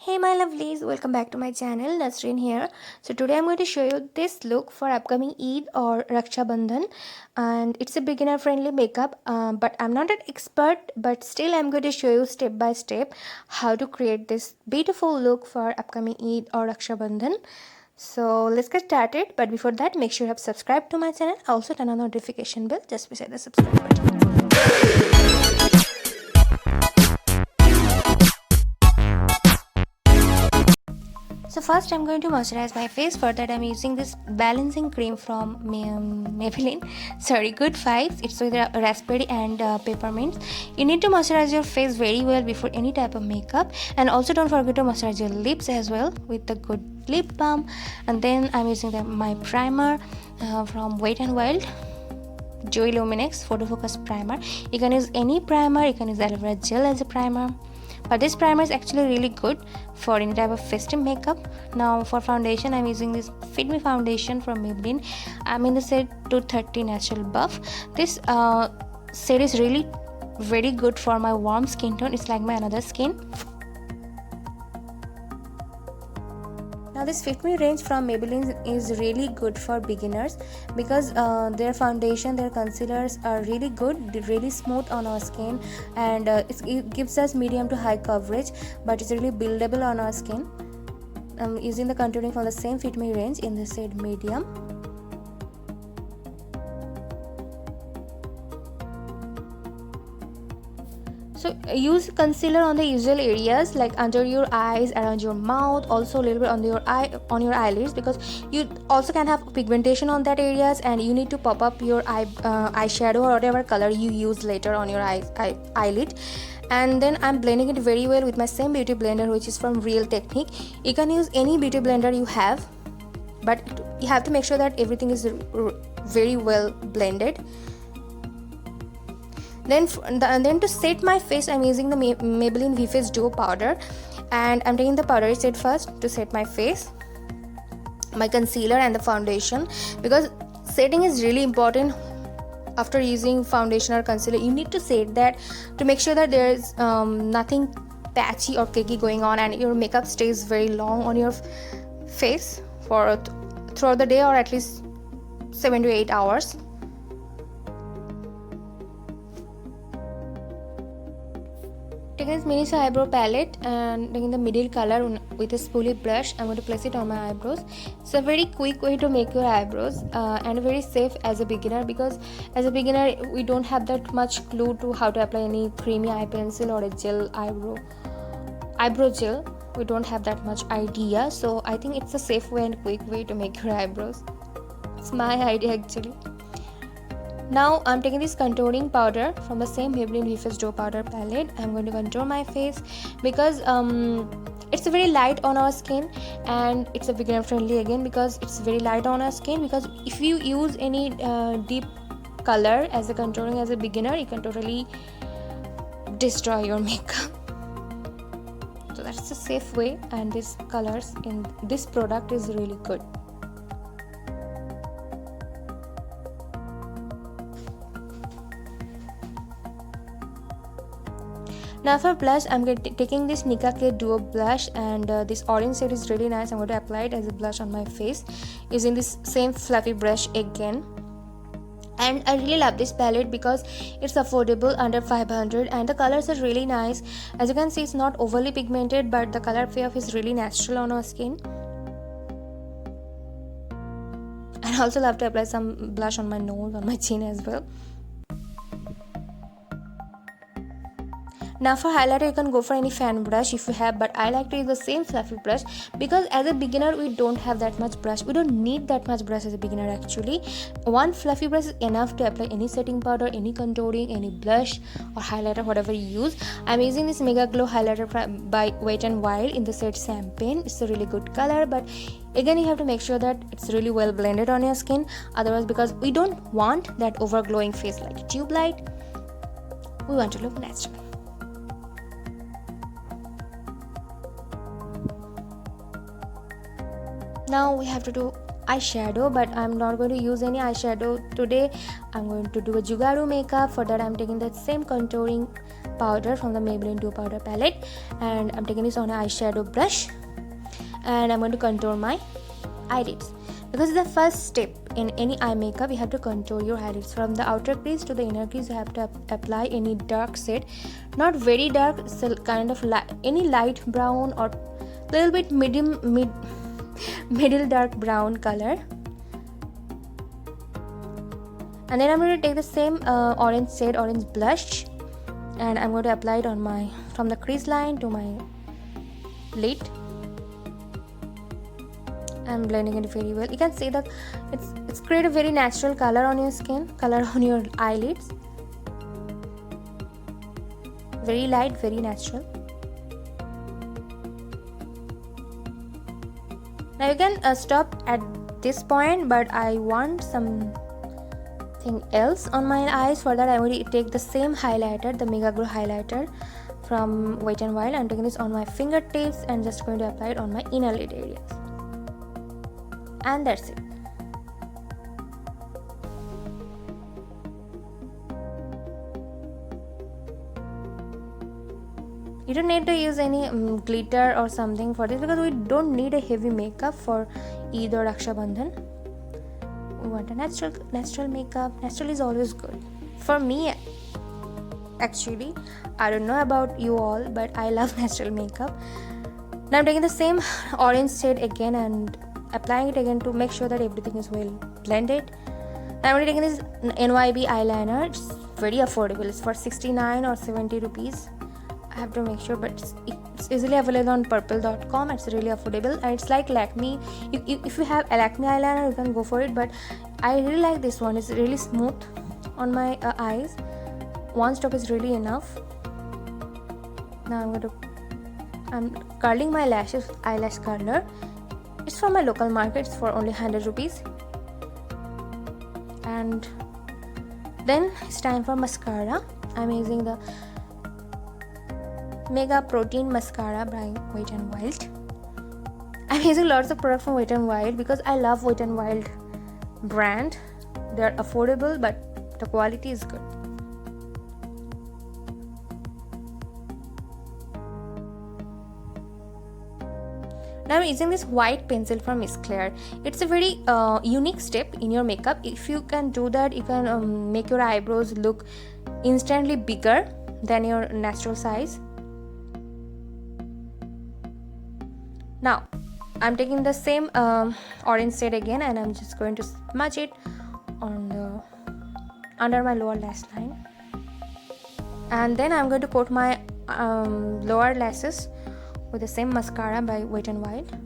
Hey my lovelies, welcome back to my channel. Nasreen here. So today I'm going to show you this look for upcoming Eid or Raksha Bandhan, and it's a beginner friendly makeup, but I'm not an expert, but still I'm going to show you step by step how to create this beautiful look for upcoming Eid or Raksha Bandhan. So let's get started, but before that make sure you have subscribed to my channel. Also turn on the notification bell just beside the subscribe button. So first I'm going to moisturize my face. For that I'm using this balancing cream from Maybelline. Sorry, Good Vibes. It's with raspberry and peppermint. You need to moisturize your face very well before any type of makeup. And also don't forget to moisturize your lips as well with the good lip balm. And then I'm using my primer from Wet n Wild. Joy Luminex Photo Focus Primer. You can use any primer. You can use aloe vera gel as a primer. But this primer is actually really good for any type of festive makeup. Now for foundation, I'm using this Fit Me foundation from Maybelline. I'm in the shade 230 Natural Buff. This shade is really very good for my warm skin tone. It's like my another skin. Now this Fit Me range from Maybelline is really good for beginners because their foundation, their concealers are really good, really smooth on our skin, and it gives us medium to high coverage, but it's really buildable on our skin. I'm using the contouring from the same Fit Me range in the shade medium. So use concealer on the usual areas like under your eyes, around your mouth, also a little bit on your eyelids, because you also can have pigmentation on that areas, and you need to pop up your eyeshadow or whatever color you use later on your eyelid. And then I'm blending it very well with my same beauty blender, which is from Real Technique. You can use any beauty blender you have, but you have to make sure that everything is very well blended. Then to set my face, I'm using the Maybelline V-Face Duo powder, and I'm taking the powdery set first to set my face, my concealer and the foundation, because setting is really important. After using foundation or concealer, you need to set that to make sure that there is nothing patchy or cakey going on, and your makeup stays very long on your face for throughout the day, or at least 7 to 8 hours. Taking this mini eyebrow palette and taking the middle color with a spoolie brush, I'm going to place it on my eyebrows. It's a very quick way to make your eyebrows and very safe as a beginner, because as a beginner we don't have that much clue to how to apply any creamy eye pencil or a gel eyebrow gel. We don't have that much idea, so I think it's a safe way and quick way to make your eyebrows. It's my idea actually. Now I'm taking this contouring powder from the same Maybelline V-Face Duo powder palette. I'm going to contour my face because it's very light on our skin, and it's a beginner friendly again because it's very light on our skin. Because if you use any deep color as a contouring as a beginner, you can totally destroy your makeup. So that's a safe way, and these colors in this product is really good. Now for blush, I'm taking this Nicka K Duo blush, and this orange shade is really nice. I'm going to apply it as a blush on my face using this same fluffy brush again. And I really love this palette because it's affordable, under 500, and the colors are really nice. As you can see, it's not overly pigmented, but the color payoff is really natural on our skin. And I also love to apply some blush on my nose, on my chin as well. Now for highlighter, you can go for any fan brush if you have, but I like to use the same fluffy brush because as a beginner we don't have that much brush. We don't need that much brush as a beginner actually. One fluffy brush is enough to apply any setting powder, any contouring, any blush or highlighter, whatever you use. I'm using this Mega Glow highlighter by Wet n Wild in the shade Champagne. It's a really good color, but again you have to make sure that it's really well blended on your skin. Otherwise, because we don't want that over glowing face like tube light, we want to look natural. Now we have to do eyeshadow, but I'm not going to use any eyeshadow today. I'm going to do a Jugaru makeup. For that I'm taking that same contouring powder from the Maybelline Duo Powder palette, and I'm taking this on an eyeshadow brush, and I'm going to contour my eyelids. Because the first step in any eye makeup, you have to contour your eyelids. From the outer crease to the inner crease, you have to apply any dark shade, not very dark, so kind of any light brown or little bit middle dark brown color. And then I'm going to take the same orange blush, and I'm going to apply it on from the crease line to my lid. I'm blending it very well. You can see that it's create a very natural color on your skin, color on your eyelids. Very light, very natural. Now you can stop at this point, but I want something else on my eyes. For that, I will take the same highlighter, the Mega Glow highlighter from Wet n Wild. I'm taking this on my fingertips and just going to apply it on my inner lid areas. And that's it. You don't need to use any glitter or something for this, because we don't need a heavy makeup for Eid or Raksha Bandhan. We want a natural makeup. Natural is always good. For me, actually, I don't know about you all, but I love natural makeup. Now I'm taking the same orange shade again and applying it again to make sure that everything is well blended. Now I'm taking this NYB eyeliner. It's very affordable. It's for 69 or 70 rupees. I have to make sure, but it's easily available on purple.com. It's really affordable, and it's like Lakme. If you have a Lakme eyeliner, you can go for it, but I really like this one. It's really smooth on my eyes. One stroke is really enough. Now I'm curling my lashes with eyelash curler. It's from my local market. It's for only 100 rupees. And then it's time for mascara. I'm using the Mega Protein Mascara by Wet n Wild. I'm using lots of products from Wet n Wild because I love Wet n Wild brand. They're affordable, but the quality is good. Now I'm using this white pencil from Miss Claire. It's a very unique step in your makeup. If you can do that, you can make your eyebrows look instantly bigger than your natural size. Now I'm taking the same orange shade again, and I'm just going to smudge it on under my lower lash line, and then I'm going to coat my lower lashes with the same mascara by Wet n Wild.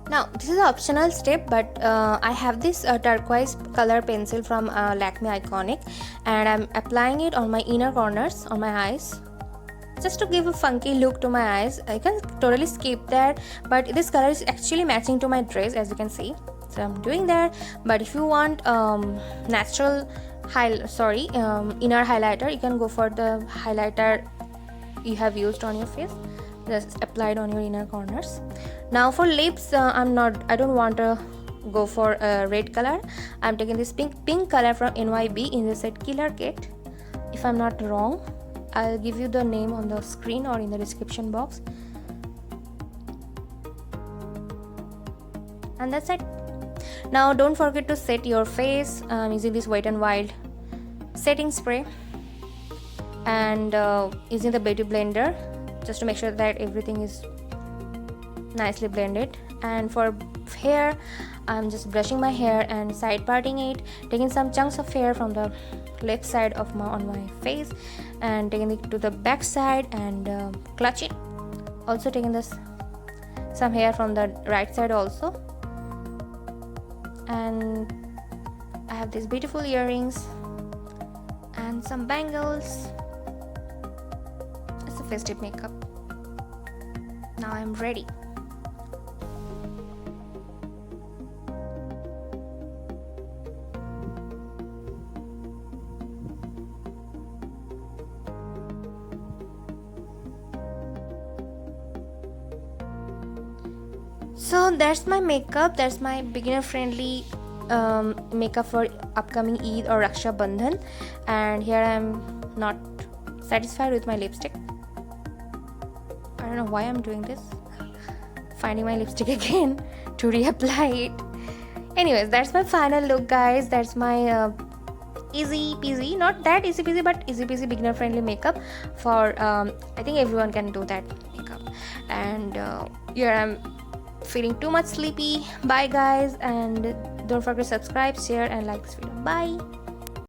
Now this is an optional step, but I have this turquoise color pencil from Lakme Iconic, and I'm applying it on my inner corners on my eyes, just to give a funky look to my eyes. I can totally skip that, but this color is actually matching to my dress, as you can see. So I'm doing that. But if you want natural inner highlighter, you can go for the highlighter you have used on your face, just applied on your inner corners. Now for lips, I don't want to go for a red color. I'm taking this pink color from NYB in the set Killer Kit. If I'm not wrong, I'll give you the name on the screen or in the description box. And that's it. Now don't forget to set your face. I'm using this Wet n Wild setting spray and using the beauty blender just to make sure that everything is nicely blended. And for hair, I'm just brushing my hair and side parting it, taking some chunks of hair from the left side of on my face and taking it to the back side and clutch it. Also taking some hair from the right side also. And I have these beautiful earrings and some bangles. It's a festive makeup. Now I'm ready. So that's my makeup. That's my beginner friendly makeup for upcoming Eid or Raksha Bandhan. And here I am not satisfied with my lipstick. I don't know why I'm doing this. Finding my lipstick again to reapply it. Anyways, that's my final look, guys. That's my easy peasy, not that easy peasy, but easy peasy beginner friendly makeup for I think everyone can do that makeup. And here I'm feeling too much sleepy. Bye guys, and don't forget to subscribe, share and like this video. Bye.